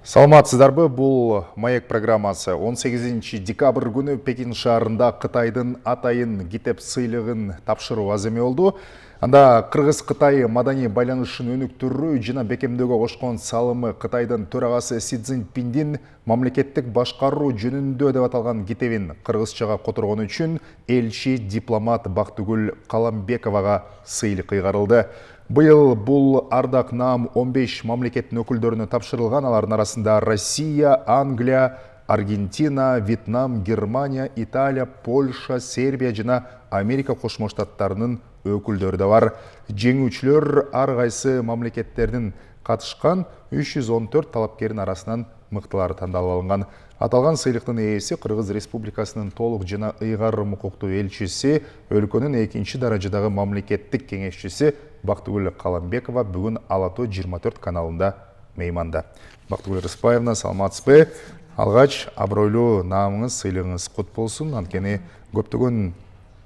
Саламатсыздарбы, бул Маек программасы 18 декабрь күнү Пекин шаарында Кытайдын атайын китеп сыйлыгын тапшыруу аземи болду. Анда Кыргыз-Кытай маданий байланышын өнүктүрүү жана бекемдөөгө кошкон салымы Кытайдын төрагасы Си Цзиньпиндин мамлекеттик башкаруу жөнүндө деп аталган китебин кыргызчага которгон үчүн элчи дипломат Бактыгүл Каламбековага сыйлык кыйгарылды. Быйыл бул ардак наам 15 мамлекеттин өкүлдөрүнө тапшырылган. Алардын арасында Россия, Англия, Аргентина, Вьетнам, Германия, Италия, Польша, Сербия жана Америка Кошмо Штаттарынын өкүлдөрү да бар. Жеңүүчүлөр ар кайсы мамлекеттердин катышкан 314 талапкердин арасынан мыктылары тандалып алынган. Аталган сыйлыктын ээси Кыргыз Республикасынын толук жана ыйгарым укуктуу элчиси, өлкөнүн экинчи даражадагы мамлекеттик кеңешчиси Бактыгүл Каламбекова бүгүн Ала Тоо 24 каналында мейманда. Бактыгүл Рыспаевна, саламатсызбы? Алгач, абройлуу наамыңыз, сыйлыгыңыз кут болсун. Анткени көптөгөн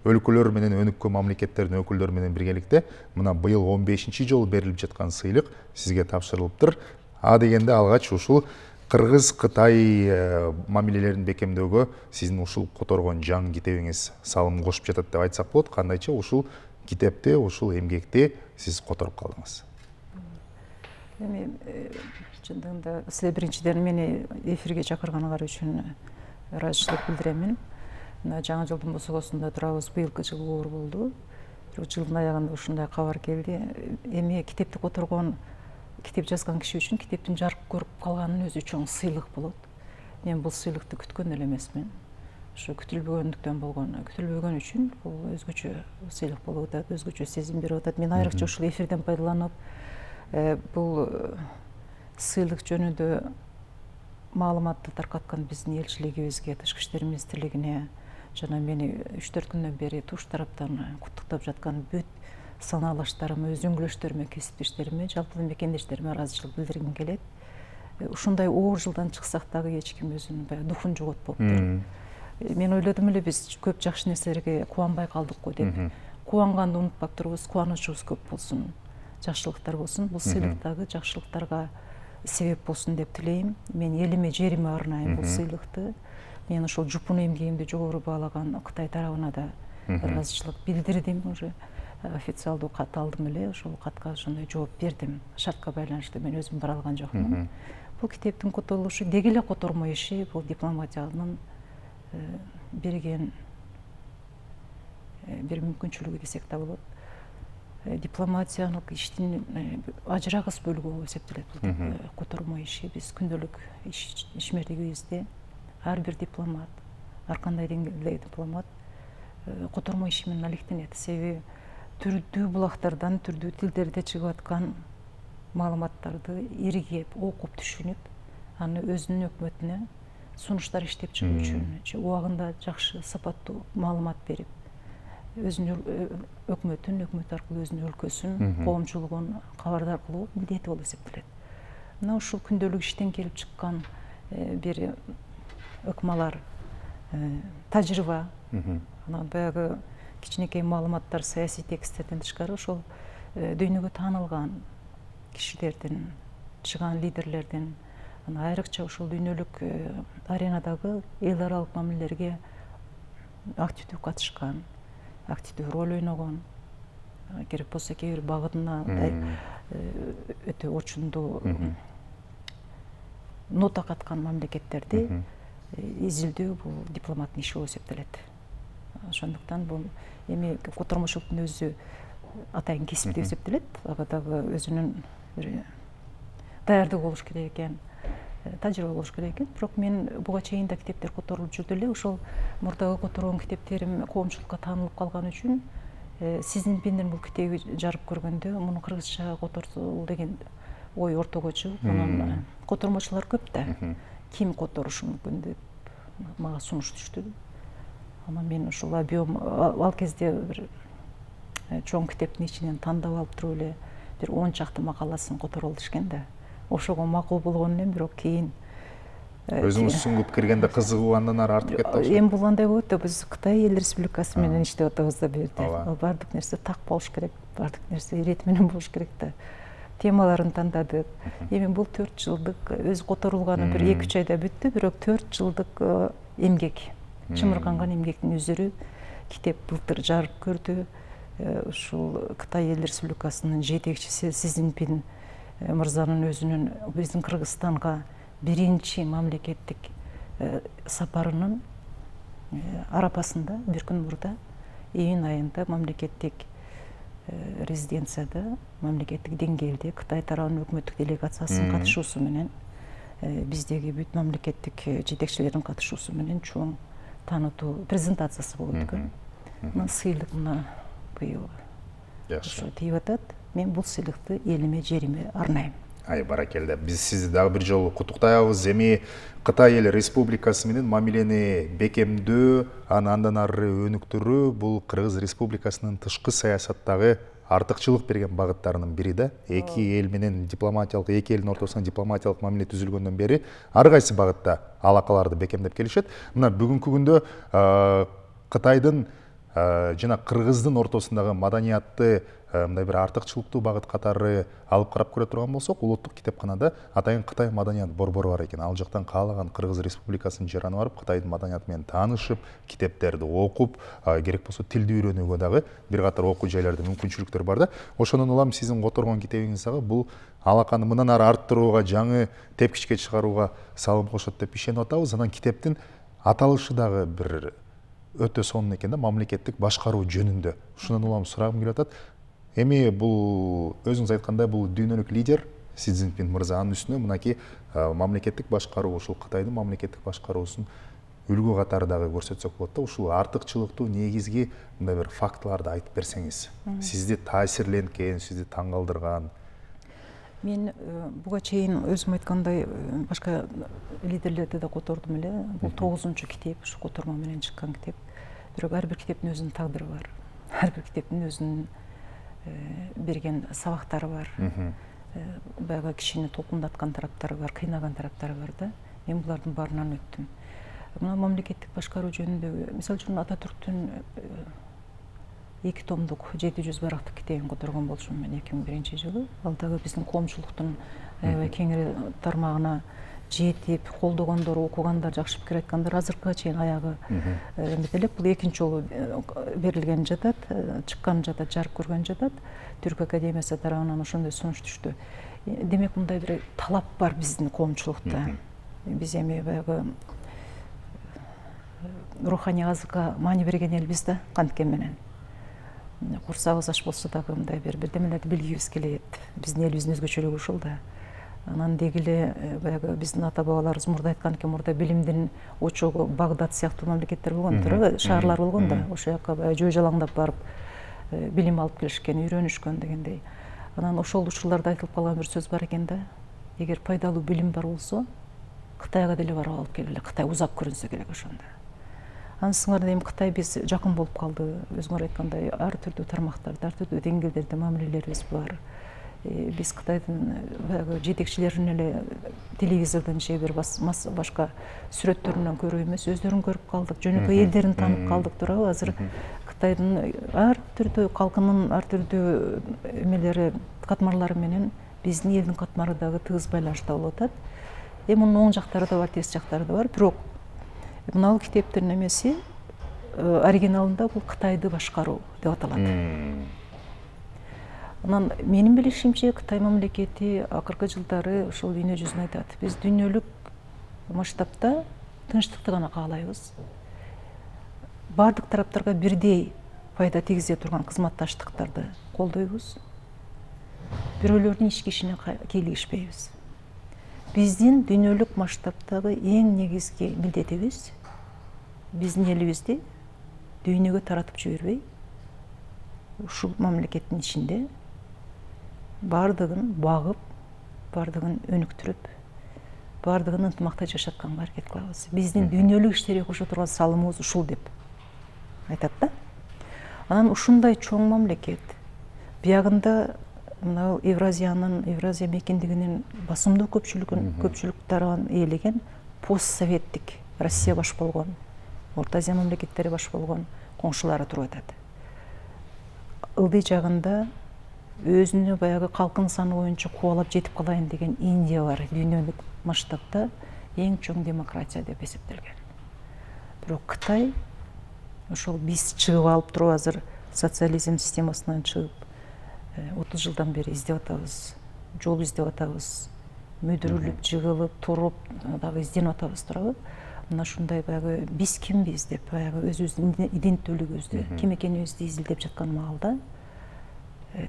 өлкөлөр менен өнүккөн мамлекеттердин өкүлдөрү менен биргеликте мына быйыл 15-чи жолу берилип жаткан сыйлык сизге тапшырылыптыр. А дегенде алгач ушул Кыргыз-Кытай мамилелерин бекемдөөгө сиздин ушул которгон жаңы китебиңиз салым кошуп жатат деп айтсак болот. Кандайча ушул китепти, ушул эмгекти сиз которуп калдыңыз? Эми чындыгында сиз биринчиден мени эфирге чакырганыңар үчүн ыраазычылык билдиремин. Жаңы жылдын босогосунда турабыз, быйылкы жыл оор болду. Жылдын аягында ушундай кабар келди. Эми китепти которгон, китеп жазган киши үчүн китептин жарык көрүп калганын өзү чоң сыйлык болот. Мен бул сыйлыкты күткөн эле эмесмин. Ушу күтүлбөгөндүктөн болгон, күтүлбөгөн үчүн бул өзгөчө сыйлык болуп атат, өзгөчө сезим берип атат. Мен айрыкча ушул эфирден пайдаланып, бул сыйлык жөнүндө маалыматты таркаткан биздин элчилигибизге, тышкы иштер министрлигине жана мени 3-4 күндөн бери туш тараптан куттуктап жаткан бүт санаалаштарыма, өз өңгөлөштөрүмө, кесиптештериме, жалпы мекендештериме ыраазычылык билдиргим келет. Ушундай оор жылдан чыксак дагы эч ким өзүнүн баягы духун жоготпоптур. Мен ойлодум эле, биз көп жакшы нерселерге кубанбай калдык го деп. Кубанганды унутпап турбуз, кубанычыбыз көп болсун, жакшылыктар болсун. Бул сыйлык дагы жакшылыктарга себеп болсун деп тилейм. Мен элиме, жериме арнайм бул сыйлыкты. Мен ошол жупун эмгегимди жогору баалаган Кытай тарабына да ыраазычылык билдирдим уже. Официалдуу кат алдым эле, ошол катка ошондой жооп бердим. Шартка байланыштуу мен өзүм бара алган жокмун. Бул китептин которулушу деги эле котормо иши, бул дипломатиянын берген бир мүмкүнчүлүгү десек да болот. Дипломатиялык иштин ажырагыс бөлүгү болуп эсептелет бул котормо иши. Биз күндөлүк ишмердигибизде ар бир дипломат, ар кандай деңгээлдеги дипломат котормо иши менен алектенет. Себеби түрдүү булактардан, түрдүү тилдерде чыгып аткан маалыматтарды иригеп, окуп, түшүнүп, аны өзүнүн өкмөтүнө сунуштар иштеп чыгуу үчүн убагында жакшы, сапаттуу маалымат берип, өзүнүн өкмөтүн, өкмөт аркылуу өзүнүн өлкөсүн, коомчулугун кабардар кылуу милдети болуп эсептелет. Мына ушул күндөлүк иштен келип чыккан бир ыкмалар, тажрыйба, анан баягы кичинекей маалыматтар, саясий тексттерден тышкары ошол дүйнөгө таанылган кишилердин, чыган лидерлердин, айрыкча ушул дүйнөлүк аренадагы эл аралык мамилелерге активдүү катышкан, активдүү роль ойногон, керек болсо кээ бир багытына өтө орчундуу нота каткан мамлекеттерди изилдөө бул дипломаттын иши болуп эсептелет. Ошондуктан бул эми котормочулуктун өзү атайын кесип деп эсептелет. Ага дагы өзүнүн бир даярдыгы болуш керек экен, тажрыйба болуш керек экен. Бирок мен буга чейин да китептер которулуп жүрдү эле. Ошол мурдагы которгон китептерим коомчулукка таанылып калган үчүн сиздин биндин бул китеби жарык көргөндө муну кыргызча которсол деген ой ортого чыгып, анан котормочулар көп да. Ким которушу мүмкүн деп мага сунуш түштү. Анан мен ушул объем ал кезде бир чоң китептин ичинен тандап алып туруп эле бир 10 чакты макаласын которол дешкен да. Ошого макул болгон элем, бирок кийин Өзүңүз суңгуп киргенде кызыгуу андан ары артып кетти окшойт. Эми бул андай болот да, биз Кытай Эл Республикасы менен иштеп атабыз да бул жерде. Баардык нерсе так болуш керек, баардык нерсе ирет менен болуш керек да. темаларын тандадык. Эми бул 4 жылдык өзү которулганы бир 2-3 айда бүттү, бирок 4 жылдык эмгек, чымырганган эмгектин үзүрү китеп былтыр жарык көрдү. Ушул Кытай Эл Республикасынын жетекчиси Си Цзиньпин мырзанын өзүнүн биздин Кыргызстанга биринчи мамлекеттик сапарынын арапасында бир күн мурда июнь айында мамлекеттик резиденцияда мамлекеттик деңгээлде Кытай тарабынын өкмөттүк делегациясынын катышуусу менен биздеги бүт мамлекеттик жетекчилердин катышуусу менен чоң таанытуу презентациясы болуп өткөн. Мына сыйлык мына быйыл ошо тийип атат. Мен бул сыйлыкты элиме, жериме арнайм. Ай, баракелде. Биз сизди дагы бир жолу куттуктайбыз. Эми Кытай Эл Республикасы менен мамилени бекемдөө, андан ары өнүктүрүү бул Кыргыз Республикасынын тышкы саясаттагы артыкчылык берген багыттарынын бири да. Эки эл менен дипломатиялык, эки элдин ортосунда дипломатиялык мамиле түзүлгөндөн бери ар кайсы багытта алакаларды бекемдеп келишет. Мына бүгүнкү күндө Кытайдын жана Кыргыздын ортосундагы маданиятты мындай бир артыкчылыктуу багыт катары алып карап көрө турган болсок, улуттук китепканада атайын Кытай маданият борбору бар экен. Ал жактан каалаган Кыргыз Республикасынын жараны барып, Кытайдын маданияты менен таанышып, китептерди окуп, керек болсо тилди үйрөнүүгө дагы бир катар окуу жайларда мүмкүнчүлүктөр бар да. Ошондон улам сиздин которгон китебиңиз дагы бул алаканы мындан ары арттырууга, жаңы тепкичке чыгарууга салым кошот деп ишенип атабыз. Анан китептин аталышы дагы бир өтө сонун экен да, мамлекеттик башкаруу жөнүндө. Ушундан улам сурагым келип атат. Эми бул өзүңүз айткандай бул дүйнөлүк лидер Си Цзиньпин мырза, анын үстүнө мынакей мамлекеттик башкаруу, ушул Кытайдын мамлекеттик башкаруусун үлгү катары дагы көрсөтсөк болот да. Ушул артыкчылыктуу негизги мындай бир фактыларды айтып берсеңиз. Сизди таасирленткен, сизди таң калтырган. Мен буга чейин өзүм айткандай башка лидерлерди да котордум эле. Бул 9-чу китеп, ушу котормо менен чыккан китеп. Бирок ар бир китептин өзүнүн тагдыры бар. Ар бир китептин өзүнүн берген сабактары бар. Баягы кишини толкундаткан тараптары бар, кыйнаган тараптары бар да. Мен булардын баарынан өттүм. Мына мамлекеттик башкаруу жөнүндө, мисалы үчүн Ататүрктүн 2 томдук 700 барактык китебин которгон болчумун мен 2001-жылы. Ал дагы биздин коомчулуктун аябай кеңири тармагына жетип, колдогондор, окугандар, жакшы пикир айткандар азыркыга чейин аягы метелеп. Бул экинчи жолу берилген жатат, чыккан жатат, жарык көргөн жатат. Түрк академиясы тарабынан ошондой сунуш түштү. Демек мындай бир талап бар биздин коомчулукта. Биз эми баягы руханий азыкка маани берген элбиз да, канткен менен. Курсагыбыз аш болсо дагы мындай бирдемелерди билгибиз келет. Биздин элибиздин өзгөчөлүгү ушул да. Анан деги эле баягы биздин ата бабаларыбыз мурда айткан экен, мурда билимдин очогу Багдад сыяктуу мамлекеттер болгон, туура шаарлар болгон да. Ошол жака баягы жөө жалаңдап барып билим алып келишкен, үйрөнүшкөн дегендей. Анан ошол учурларда айтылып калган бир сөз бар экен да. Эгер пайдалуу билим бар болсо, Кытайга деле барып алып келгиле. Кытай узап көрүнсө керек ошондо. Анысыңарда эми Кытай биз жакын болуп калды. Өзүңөр айткандай, ар түрдүү тармактарда, ар түрдүү деңгээлдерде мамилелерибиз бар. Биз Кытайдын баягы жетекчилерин эле телевизордон же бир башка сүрөттөрүнөн көрүп эмес, өздөрүн көрүп калдык, жөнөкөй элдерин таанып калдык, туурабы? Азыр Кытайдын ар түрдүү калкынын ар түрдүү эмелери, катмарлары менен биздин элдин катмары дагы тыгыз байланышта болуп атат. Эми мунун оң жактары да бар, терс жактары да бар. Бирок мына китептин эмеси оригиналында бул Кытайды башкаруу деп аталат. Анан менин билишимче Кытай мамлекети акыркы жылдары ошол дүйнө жүзүн айтат. Биз дүйнөлүк масштабта тынчтыкты гана каалайбыз. Бардык тараптарга бирдей пайда тийгизе турган кызматташтыктарды колдойбуз. Бирөөлөрдүн иш-кишине кийлигишпейбиз. Биздин дүйнөлүк масштабтагы эң негизги милдетибиз биздин элибизди дүйнөгө таратып жибербей, ушул мамлекеттин ичинде бардыгын багып, бардыгын өнүктүрүп, бардыгын ынтымакта жашатканга аракет кылабыз. Биздин дүйнөлүк иштерге кошо турган салымыбыз ушул деп айтат да. Анан ушундай чоң мамлекет биягында мына Евразия мекендигинин басымдуу көпчүлүк тарабын ээлеген постсоветтик Россия баш болгон, Орто Азия мамлекеттери баш болгон коңшулары туруп атат. Ылдый жагында өзүнү баягы калкын саны боюнча кубалап жетип калайын деген Индия бар, дүйнөлүк масштабта эң чоң демократия деп эсептелген. Бирок Кытай ошол биз чыгып алып туруп азыр социализм системасынан чыгып 30 жылдан бери издеп атабыз, жол издеп атабыз, мүдүрүлүп, жыгылып, туруп дагы изденип атабыз туурабы? Мына ушундай баягы биз кимбиз деп баягы өзүбүздүн иденттүүлүгүбүздү, ким экенибизди изилдеп жаткан маалда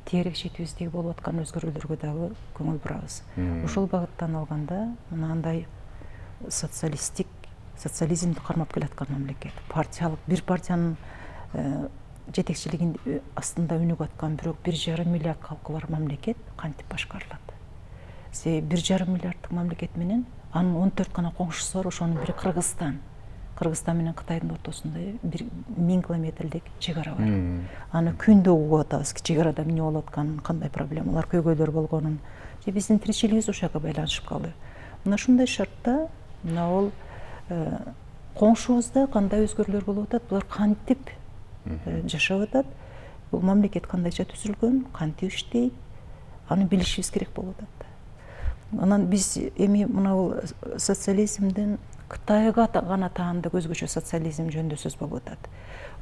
тегерек четибиздеги болуп аткан өзгөрүүлөргө дагы көңүл бурабыз. Ошол багыттан алганда мынандай социализмди кармап келаткан мамлекет, партиялык бир партиянын жетекчилигин астында өнүгүп аткан бирок 1,5 миллиард калкы бар мамлекет кантип башкарылат? 1,5 миллиарддык мамлекет менен анын 14 гана коңшусу бар, ошонун бири Кыргызстан. Кыргызстан менен Кытайдын ортосунда 1000 километрлик чек ара бар. Аны күндө угуп атабыз, чек арада эмне болуп атканын, кандай проблемалар, көйгөйлөр болгонун. Биздин тиричилигибиз ошол жака байланышып калды. Мына ушундай шартта мына ол коңшубузда кандай өзгөрүүлөр болуп атат, булар кантип жашап атат, бул мамлекет кандайча түзүлгөн, кантип иштейт, аны билишибиз керек болуп атат. Анан биз эми мына бул социализмдин Кытайга гана таандык өзгөчө социализм жөнүндө сөз болуп атат.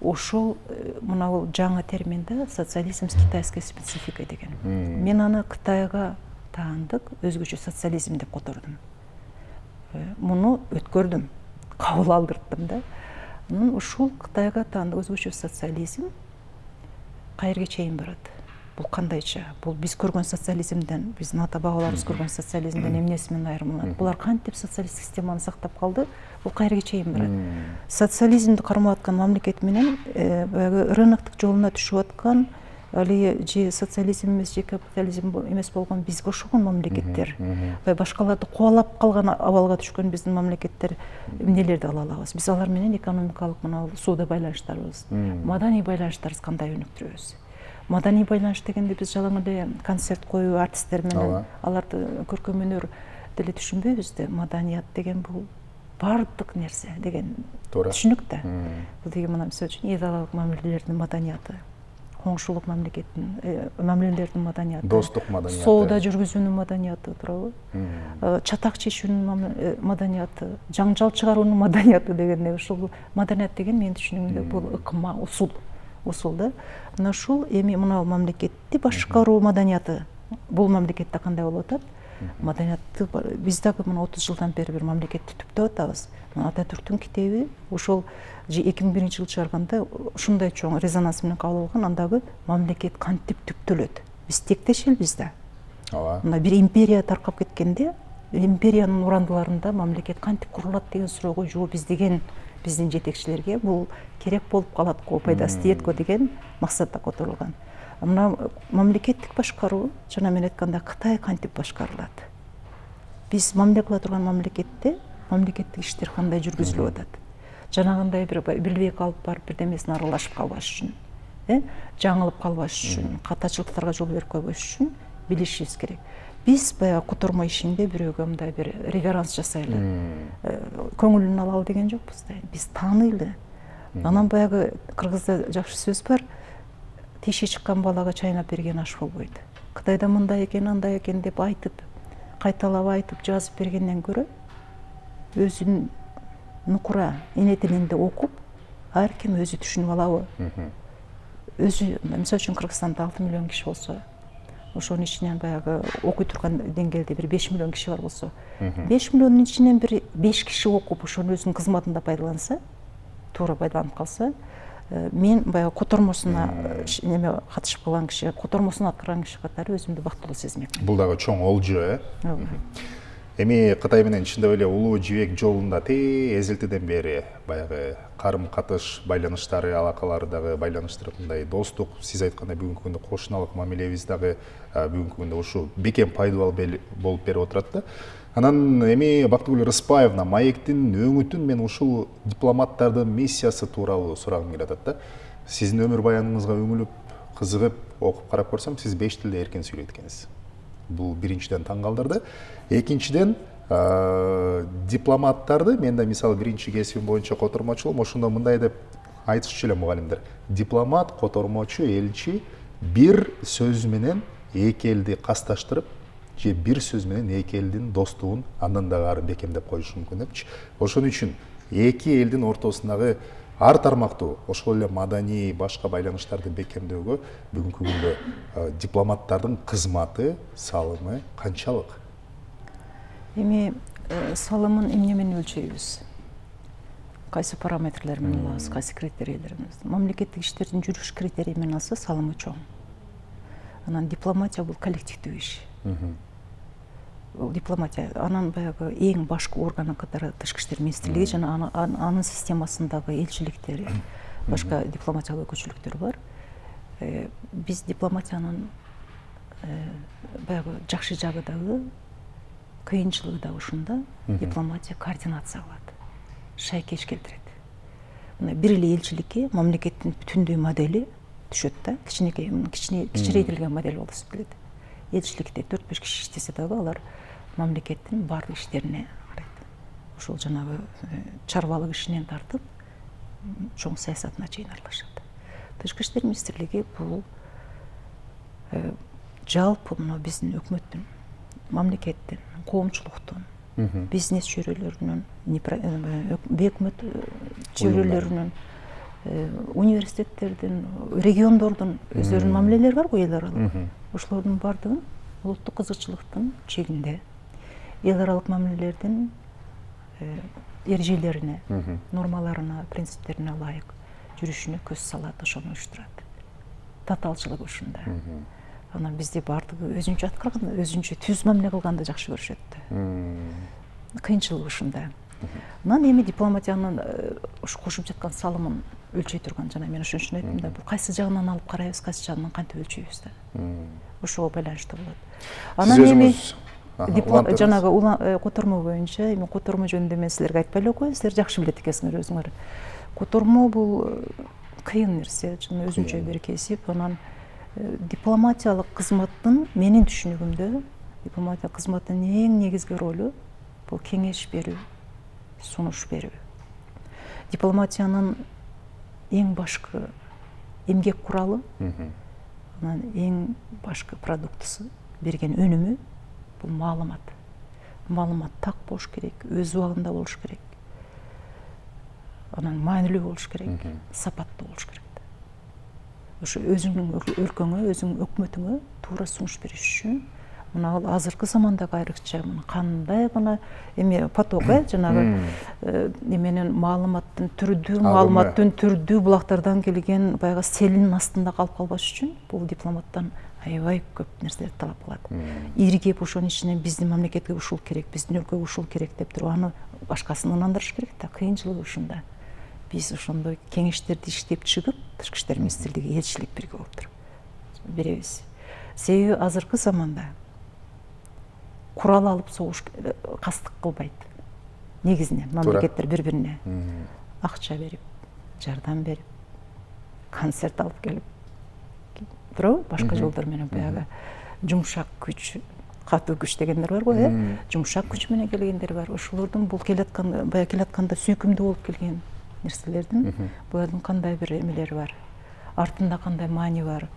Ошол мына бул жаңы термин да социализм с китайской спецификой деген. Мен аны Кытайга таандык өзгөчө социализм деп котордум. Муну өткөрдүм, кабыл алдырттым да. Ушул Кытайга таандык өзгөчө социализм каерге чейин барат? Бул кандайча? Бул биз көргөн социализмден, биздин ата бабаларыбыз көргөн социализмден эмнеси менен айырмаланат? Булар кантип социалисттик системаны сактап калды? Бул каерге чейин барат? Социализмди кармап аткан мамлекет менен баягы рыноктук жолуна түшүп аткан, али же социализм эмес, же капитализм эмес болгон бизге окшогон мамлекеттер, башкаларды кубалап калган абалга түшкөн биздин мамлекеттер эмнелерди ала алабыз? Биз алар менен экономикалык мына соода байланыштарыбыз, маданий байланыштарыбыз кандай өнүктүрөбүз? Маданий байланыш дегенде биз жалаң эле концерт коюу, артисттер менен аларды көркөм өнөр деле түшүнбөйбүз да. Маданият деген бул бардык нерсе деген түшүнүк да. Бул деген мына мисалы үчүн эдалалык мамилелердин маданияты, коңшулук мамилелердин маданияты, достук маданияты, соода жүргүзүүнүн маданияты, туурабы? Чатак чечүүнүн маданияты, жаңжал чыгаруунун маданияты дегенде ушул маданият деген менин түшүнүгүмдө бул ыкма, усул да. Мына ушул эми мына мамлекетти башкаруу маданияты бул мамлекетте кандай болуп атат? Маданиятты биз дагы мына 30 жылдан бери бир мамлекетти түптөп атабыз. Ататүрктүн китеби ошол 2001 жылы чыгарганда ушундай чоң резонанс менен кабыл алган, андагы мамлекет кантип түптөлөт? Биз тектеш элбиз да. Мына бир империя таркап кеткенде, империянын урандыларында мамлекет кантип курулат деген суроого жооп издеген биздин жетекчилерге бул керек болуп калат го, пайдасы тиет го деген максатта которулган. Мына мамлекеттик башкаруу, жана мен айтканда Кытай кантип башкарылат? Биз мамиле кыла турган мамлекетте мамлекеттик иштер кандай жүргүзүлүп атат? Жанагындай бир билбей калып барып бирдемесине аралашып калбаш үчүн, жаңылып калбаш үчүн, катачылыктарга жол берип койбош үчүн билишибиз керек. Биз баягы котормо ишинде бирөөгө мындай бир реверанс жасайлы, көңүлүн алалы деген жокпуз да. Биз тааныйлы. Анан баягы кыргызда жакшы сөз бар, тиши чыккан балага чайнап берген аш болбойт. Кытайда мындай экен, андай экен деп айтып, кайталап айтып, жазып бергенден көрө өзүнүн нукура эне тилинде окуп, ар ким өзү түшүнүп алабы? Өзү, мисалы үчүн Кыргызстанда 6 миллион киши болсо, ошонун ичинен баягы окуй турган деңгээлде бир 5 миллион киши бар болсо, 5 миллиондун ичинен бир 5 киши окуп, ошону өзүнүн кызматында пайдаланса, туура пайдаланып калса, мен баягы котормосуна неме катышып калган киши, котормосун аткарган киши катары өзүмдү бактылуу сезмек. Бул дагы чоң олжо, Эми Кытай менен чындап эле улуу жибек жолунда эзелтеден бери баягы карым катыш байланыштары, алакалары дагы байланыштары мындай достук, сиз айткандай бүгүнкү күндө кошуналык мамилебиз дагы бүгүнкү күндө ушу бекем пайдалуу болуп берип отурат да. Анан эми Бактыгүл Рыспаевна маектин өңүтүн мен ушул дипломаттардын миссиясы тууралуу сурагым келип атат да. Сиздин өмүр баяныңызга өңүлүп, кызыгып, окуп карап көрсөм, сиз 5 тилде эркен сүйлөйт экенсиз. Бул биринчиден таң калтырды. Экинчиден, дипломаттарды, мен да мисалы биринчи кесибим боюнча котормочулугум, ошондо мындай деп айтышчу эле мугалимдер. Дипломат, котормочу, элчи бир сөз менен эки элди касташтырып же бир сөз менен эки элдин достугун андан дагы ары бекемдеп коюшу мүмкүн депчи. Ошон үчүн эки элдин ортосундагы ар тармактуу ошол эле маданий башка байланыштарды бекемдөөгө бүгүнкү күндө дипломаттардын кызматы, салымы канчалык? Эми салымын эмне менен өлчөйбүз? Кайсы параметрлер менен алабыз, кайсы критерийлер менен? Мамлекеттик иштердин жүрүш критерийи менен алса, салымы чоң. Анан дипломатия бул коллективдүү иш. Дипломатия анан баягы эң башкы органы катары тышкы иштер министрлиги жана анын системасындагы элчиликтер, башка дипломатиялык өкүлчүлүктөр бар. Биз дипломатиянын баягы жакшы жагы дагы, кыйынчылыгы да ушунда. Дипломатия координация кылат, шайкеш келтирет. Мына бир эле элчиликке мамлекеттин бүтүндөй модели түшөт да, кичирейтилген модель болуп эсептелет. Элчиликте 4-5 киши иштесе дагы алар мамлекеттин бардык иштерине карайт. Ошол жанагы чарбалык ишинен тартып чоң саясатына чейин аралашат. Тышкы иштер министрлиги бул жалпы мына биздин өкмөттүн, мамлекеттин, коомчулуктун, бизнес чөйрөлөрүнүн, бейөкмөт чөйрөлөрүнүн, университеттердин, региондордун өздөрүнүн мамилелери бар го эл аралык. Ошолордун бардыгын улуттук кызыкчылыктын чегинде эл аралык мамилелердин эрежелерине, нормаларына, принциптерине ылайык жүрүшүнө көз салат, ошону уюштурат. Татаалчылык ушунда. Анан бизде бардыгы өзүнчө аткарганда, өзүнчө түз мамиле кылганды жакшы көрүшөт. Кыйынчылык ушунда. Анан эми дипломатиянын кошуп жаткан салымын өлчөй турган, жана мен ошон үчүн айттым да, бул кайсы жагынан алып карайбыз, кайсы жагынан кантип өлчөйбүз да. Ошого байланыштуу болот. Анан эми жанагы котормо боюнча, эми котормо жөнүндө мен силерге айтпай эле коеюн, силер жакшы билет экенсиңер өзүңөр. Котормо бул кыйын нерсе, жана өзүнчө бир кесип. Анан дипломатиялык кызматтын менин түшүнүгүмдө дипломатиялык кызматтын эң негизги ролу бул кеңеш берүү, сунуш берүү. Дипломатиянын эң башкы эмгек куралы, анан эң башкы продуктысы, берген өнүмү бул маалымат. Маалымат так болуш керек, өз убагында болуш керек. Анан маанилүү болуш керек, сапаттуу болуш керек. Ошо өзүңдүн өлкөңө, өзүңдүн өкмөтүңө туура сунуш бериш үчүн мына азыркы замандагы айрыкча кандай гана эми поток, жанагы эменин маалыматтын түрдүү булактардан келген баягы селинин астында калып калбаш үчүн бул дипломаттан аябай көп нерселерди талап кылат. Иргеп ошонун ичинен биздин мамлекетке ушул керек, биздин өлкөгө ушул керек деп туруп аны башкасын ынандырыш керек да. Кыйынчылыгы ушунда. Биз ошондой кеңештерди иштеп чыгып, тышкы иштер министрлиги элчилик бирге болуп туруп беребиз. Себеби азыркы заманда курал алып согуш кастык кылбайт. Негизинен мамлекеттер бири-бирине акча берип, жардам берип, концерт алып келип, туурабы? Башка жолдор менен баягы жумшак күч, катуу күч дегендер бар го, жумшак күч менен келгендер бар. Ошолордун бул келатканда сүйкүмдүү болуп келген нерселердин булардын кандай бир эмелери бар, артында кандай маани бар,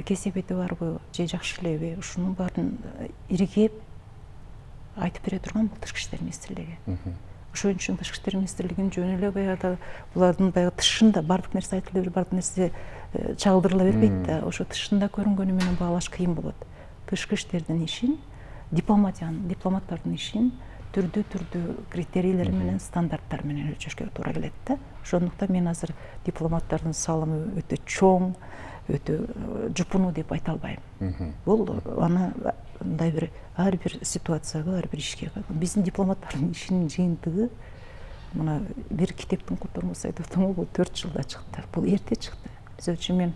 кесепети барбы, же жакшы элеби, ушунун баарын иргеп айтып бере турган бул тышкы иштер министрлиги. Ошон үчүн тышкы иштер министрлигинин жөн эле баягы булардын баягы тышында бардык нерсе айтыла берип, бардык нерсе чагылдырыла бербейт да. Ошо тышында көрүнгөнү менен баалаш кыйын болот. Тышкы иштердин ишин, дипломаттардын ишин түрдүү критерийлер менен, стандарттар менен өлчөшкө туура келет да. Ошондуктан мен азыр дипломаттардын салымы өтө чоң, өтө жупуну деп айта албайм. Бул аны мындай бир ар бир ситуацияга, ар бир ишке, биздин дипломаттардын ишинин жыйынтыгы мына бир китептин котормосу айтып атам, бул 4 жылда чыкты. Бул эрте чыкты. Мисалы үчүн мен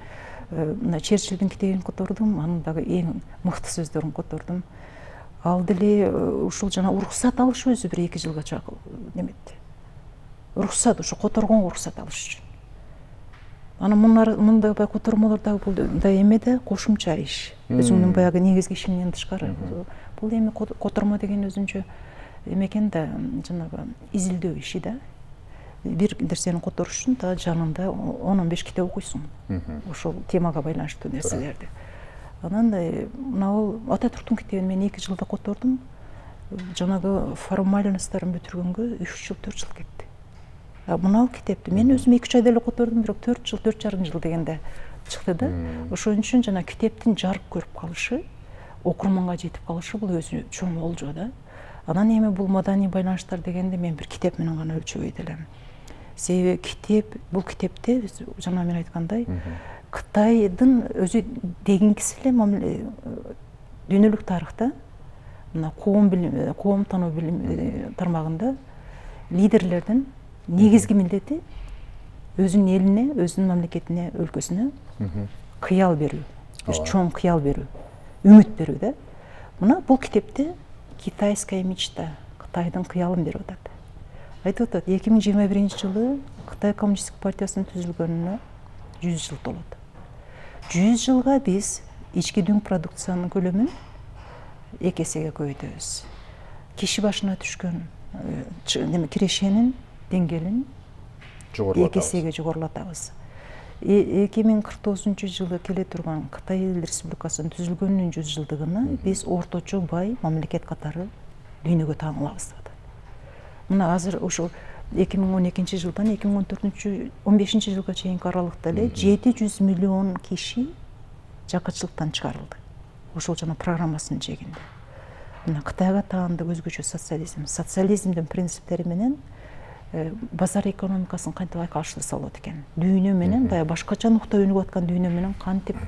мына Черчиллдин китебин котордум, анын дагы эң мыкты сөздөрүн котордум. Ал деле ушул жана уруксат алыш өзү бир 2 жылга неметти. Уруксат, ушу которгонго уруксат алыш үчүн. Анан мындай баягы котормолор дагы бул да эме да кошумча иш. Өзүңдүн баягы негизги ишиңден тышкары. Бул эми котормо деген өзүнчө эме экен да, жанагы изилдөө иши да. бир нерсени которуш үчүн дагы жанында 10-15 китеп окуйсуң. Ошол темага байланыштуу нерселерди. Анан мына Ататүрктүн китебин мен 2 жылда котордум. Жанагы формальносттарын бүтүргөнгө 3 жыл 4 жыл кетти. Мына китепти мен өзүм 2-3 айда эле котордум, бирок 4 жыл 4,5 жыл дегенде чыкты да. Ошон үчүн жана китептин жарык көрүп калышы, окурманга жетип калышы бул өзү чоң болжо да. Анан эми бул маданий байланыштар дегенде мен бир китеп менен гана өлчөбөйт элем. Себеби бул китепте жана мен айткандай Кытайдын өзү дегенкиси эле дүйнөлүк тарыхта мына коом тануу тармагында лидерлердин негизги милдети өзүнүн элине, өзүнүн мамлекетине, өлкөсүнө кыял берүү, бир чоң кыял берүү, үмүт берүү да. Мына бул китепте китайская мечта, Кытайдын кыялын берип атат. Айтып атат, 2021 жылы Кытай коммунисттик партиясынын түзүлгөнүнө 100 жыл толот. 100 жылга биз ички дүң продукциянын көлөмүн 2 эсеге көбөйтөбүз. Киши башына түшкөн кирешенин деңгээлин 2 эсеге жогорулатабыз. 2049 жылы келе турган Кытай Эл Республикасынын түзүлгөнүнүн 100 жылдыгына биз орточо бай мамлекет катары дүйнөгө тааныламыз деп атат. Мына азыр ошол 2012 жылдан 2015 жылга чейинки аралыкта эле 700 миллион киши жакырчылыктан чыгарылды. Ошол жана программасынын чегинде. Мына Кытайга таандык өзгөчө социализмдин принциптери менен базар экономикасын кантип айкалыштырса болот экен. Дүйнө менен баягы башкача нукта өнүгүп аткан дүйнө менен кантип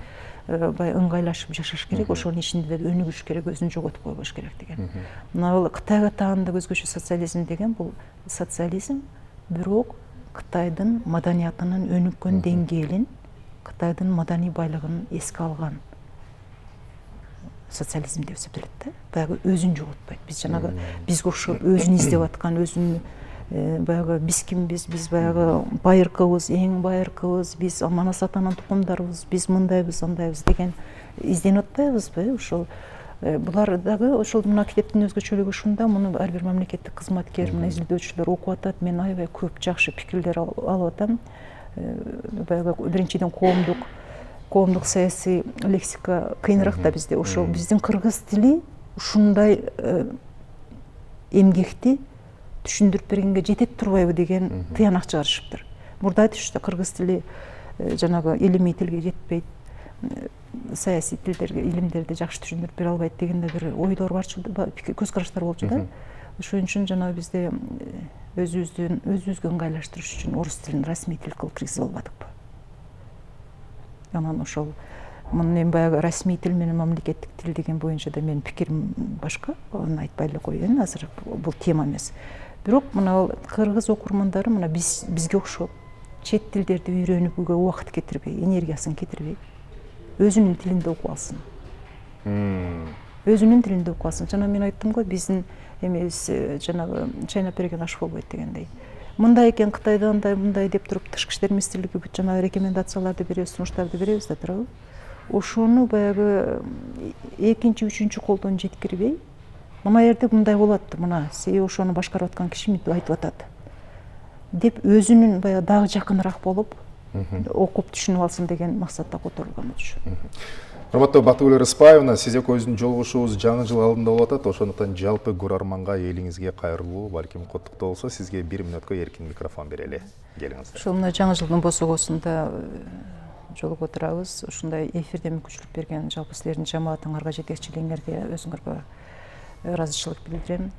баягы ыңгайлашып жашаш керек, ошонун ичинде өнүгүш керек, өзүн жоготуп койбош керек деген. Мына бул Кытайга таандык өзгөчө социализм деген бул социализм, бирок Кытайдын маданиятынын өнүккөн деңгээлин, Кытайдын маданий байлыгын эске алган социализм деп эсептелет да. Баягы өзүн жоготпойт. Биз жанагы бизге окшоп өзүн издеп аткан, өзүн баягы биз кимбиз, биз баягы байыркыбыз, эң байыркыбыз, биз манас атанын тукумдарыбыз, биз мындайбыз, андайбыз деген изденип атпайбызбы? Ошол булар дагы ошол мына китептин өзгөчөлүгү ушунда, муну ар бир мамлекеттик кызматкер, мына изилдөөчүлөр окуп атат. Мен аябай көп жакшы пикирлер алып атам. Баягы биринчиден коомдук саясий лексика кыйыныраак да бизде. Ошол биздин кыргыз тили ушундай эмгекти түшүндүрүп бергенге жетет турбайбы деген тыянак чыгарышыптыр. Мурда айтышты, кыргыз тили жанагы илимий тилге жетпейт, саясий тилдерге, илимдерди жакшы түшүндүрүп бере албайт деген да бир ойлор барчу, көз караштар болчу да. Ошон үчүн жанагы бизде өзүбүзгө ыңгайлаштырыш үчүн орус тилин расмий тил кылып киргизип албадыкпы. Анан ошол мен баягы расмий тил менен мамлекеттик тил деген боюнча да менин пикирим башка, аны айтпай эле коеюн, азыр бул тема эмес. Бирок мына кыргыз окурмандары мына бизге окшоп чет тилдерди үйрөнүүгө убакыт кетирбей, энергиясын кетирбей, өзүнүн тилинде окуп алсын. Өзүнүн тилинде окуп алсын. Жана мен айттым го, биздин эмебиз жанагы чайнап берген аш болбойт дегендей. Мындай экен, Кытайда андай, мындай деп туруп тышкы иштер министрлиги бүт жанагы рекомендацияларды беребиз, сунуштарды беребиз да турабы. Ошону баягы экинчи, үчүнчү колдон жеткирбей, мына жерде мындай болот, мына себеби ошону башкарып аткан киши мынтип айтып атат деп өзүнүн баягы дагы жакыныраак болуп окуп түшүнүп алсын деген максатта которулган болчу. Урматтуу Бактыгүл Рыспаевна, сиз экөөбүздүн жолугушуубуз жаңы жыл алдында болуп атат. Ошондуктан жалпы көрөрманга, элиңизге кайрылуу, балким куттуктоо болсо, сизге 1 мүнөткө эркин микрофон берели. Келиңиздер. Ошол мына жаңы жылдын босогосунда жолугуп отурабыз. Ушундай эфирде мүмкүнчүлүк берген жалпы силердин жамаатыңарга, жетекчилиңерге өзүңөргө ыраазычылык билдирем.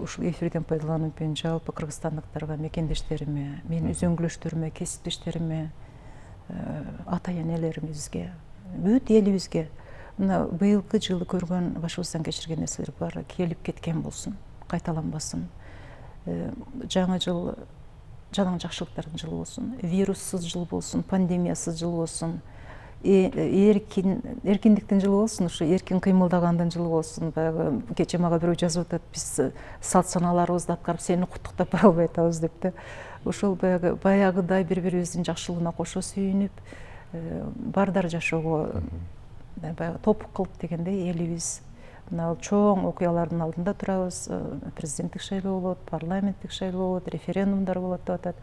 Ушул эфирден пайдаланып мен жалпы кыргызстандыктарга, мекендештериме, менин үзөңгүлөштөрүмө, кесиптештериме, ата энелеримизге, бүт элибизге мына быйылкы жылы көргөн, башыбыздан кечирген нерселер баары келип кеткен болсун, кайталанбасын. Жаңы жыл жаның жакшылыктардын жылы болсун, вируссуз жыл болсун, пандемиясыз жыл болсун, эркиндиктин жылы болсун, ушу эркин кыймылдагандын жылы болсун. Баягы кечээ мага бирөө жазып атат, биз салт санааларыбызды аткарып сени куттуктап бара албай атабыз деп да. Ошол баягыдай бири-бирибиздин жакшылыгына кошо сүйүнүп, бардар жашоого баягы топук кылып дегендей элибиз мына чоң окуялардын алдында турабыз. Президенттик шайлоо болот, парламенттик шайлоо болот, референдумдар болот деп атат.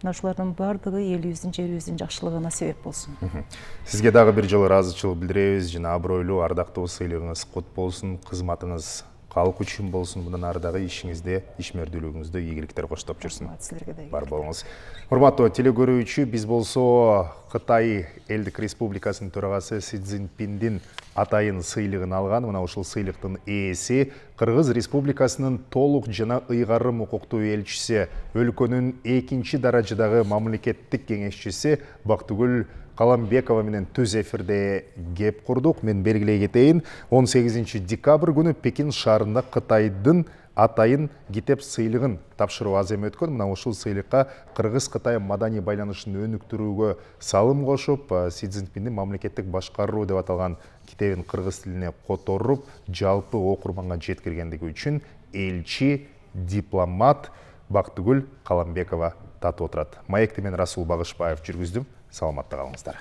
Мына ушулардын баардыгы элибиздин, жерибиздин жакшылыгына себеп болсун. Сизге дагы бир жолу ыраазычылык билдиребиз. Жана абройлуу, ардактуу сыйлыгыңыз кут болсун, кызматыңыз калк үчүн болсун. Мындан ары дагы ишиңизде, ишмердүүлүгүңүздө ийгиликтер коштоп жүрсүн. Силерге да Бар болуңуз. Урматтуу телекөрүүчү, биз болсо Кытай Элдик Республикасынын төрагасы Си Цзиньпиндин атайын сыйлыгын алган. Мына ушул сыйлыктын ээси Кыргыз Республикасынын толук жана ыйгарым укуктуу элчиси, өлкөнүн экинчи даражадагы мамлекеттик кеңешчиси Бактыгүл Каламбекова менен түз эфирде кеп курдук. Мен белгилей кетейин, 18 декабрь күнү Пекин шаарында Кытайдын атайын китеп сыйлыгын тапшыруу азем өткөн. Мына ушул сыйлыкка Кыргыз-Кытай маданий байланышын өнүктүрүүгө салым кошуп, Си Цзиньпиндин мамлекеттик башкаруу деп аталган китебин кыргыз тилине которуп, жалпы окурманга жеткиргендиги үчүн элчи, дипломат Бактыгүл Каламбекова татып отурат. Маекти мен Расул Багышбаев жүргүздүм. Саламатта калыңыздар.